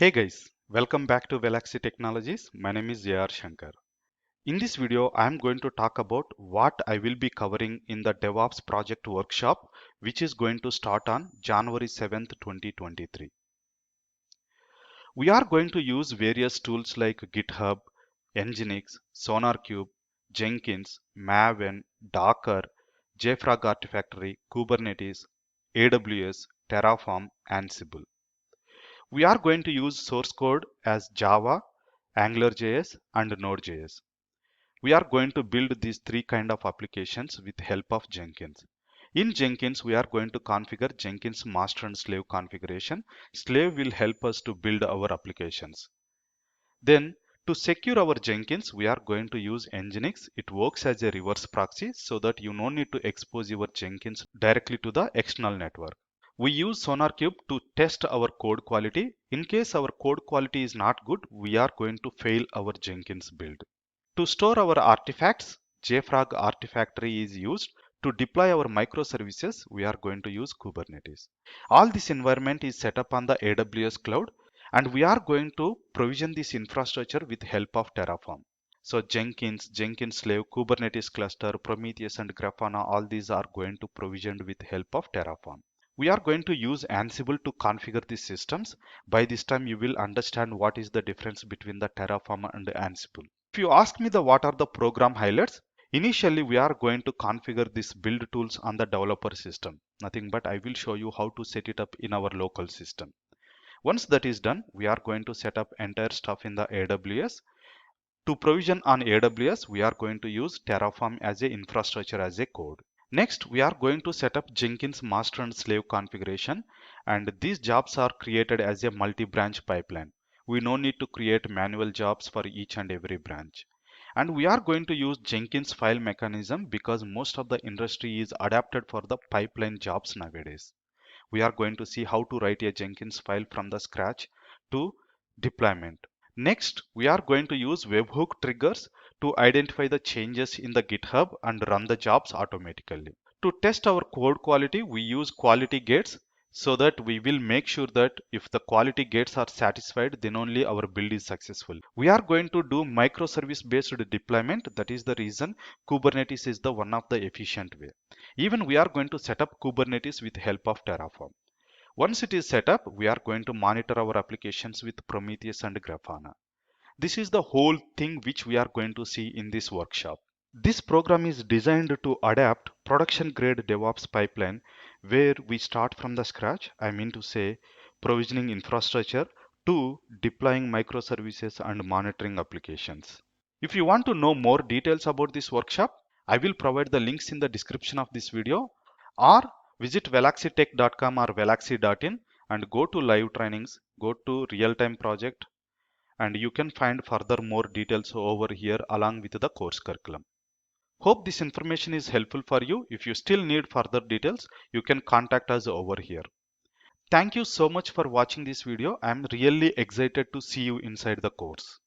Hey guys, welcome back to Valaxy Technologies. My name is Shankar. In this video, I am going to talk about what I will be covering in the DevOps project workshop, which is going to start on January 7th, 2023. We are going to use various tools like GitHub, Nginx, SonarQube, Jenkins, Maven, Docker, JFrog Artifactory, Kubernetes, AWS, Terraform, Ansible. We are going to use source code as Java, AngularJS, and Node.js. We are going to build these three kind of applications with help of Jenkins. In Jenkins, we are going to configure Jenkins master and slave configuration. Slave will help us to build our applications. Then, to secure our Jenkins, we are going to use Nginx. It works as a reverse proxy so that you no need to expose your Jenkins directly to the external network. We use SonarQube to test our code quality. In case our code quality is not good, we are going to fail our Jenkins build. To store our artifacts, JFrog Artifactory is used. To deploy our microservices, we are going to use Kubernetes. All this environment is set up on the AWS cloud, and we are going to provision this infrastructure with help of Terraform. So Jenkins, Jenkins Slave, Kubernetes cluster, Prometheus and Grafana, all these are going to provisioned with help of Terraform. We are going to use Ansible to configure these systems. By this time, you will understand what is the difference between the Terraform and Ansible. If you ask me what are the program highlights, initially we are going to configure these build tools on the developer system. Nothing but I will show you how to set it up in our local system. Once that is done, we are going to set up entire stuff in the AWS. To provision on AWS, we are going to use Terraform as a infrastructure as a code. Next, we are going to set up Jenkins master and slave configuration, and these jobs are created as a multi-branch pipeline. We no need to create manual jobs for each and every branch. And we are going to use Jenkins file mechanism because most of the industry is adapted for the pipeline jobs nowadays. We are going to see how to write a Jenkins file from the scratch to deployment. Next, we are going to use webhook triggers to identify the changes in the GitHub and run the jobs automatically. To test our code quality, we use quality gates so that we will make sure that if the quality gates are satisfied, then only our build is successful. We are going to do microservice based deployment. That is the reason Kubernetes is the one of the efficient way. Even we are going to set up Kubernetes with help of Terraform. Once it is set up, we are going to monitor our applications with Prometheus and Grafana. This is the whole thing which we are going to see in this workshop. This program is designed to adapt production grade DevOps pipeline where we start from the scratch, I mean to say provisioning infrastructure to deploying microservices and monitoring applications. If you want to know more details about this workshop, I will provide the links in the description of this video, or visit valaxytech.com or valaxy.in and go to live trainings, go to real-time project, and you can find further more details over here along with the course curriculum. Hope this information is helpful for you. If you still need further details, you can contact us over here. Thank you so much for watching this video. I am really excited to see you inside the course.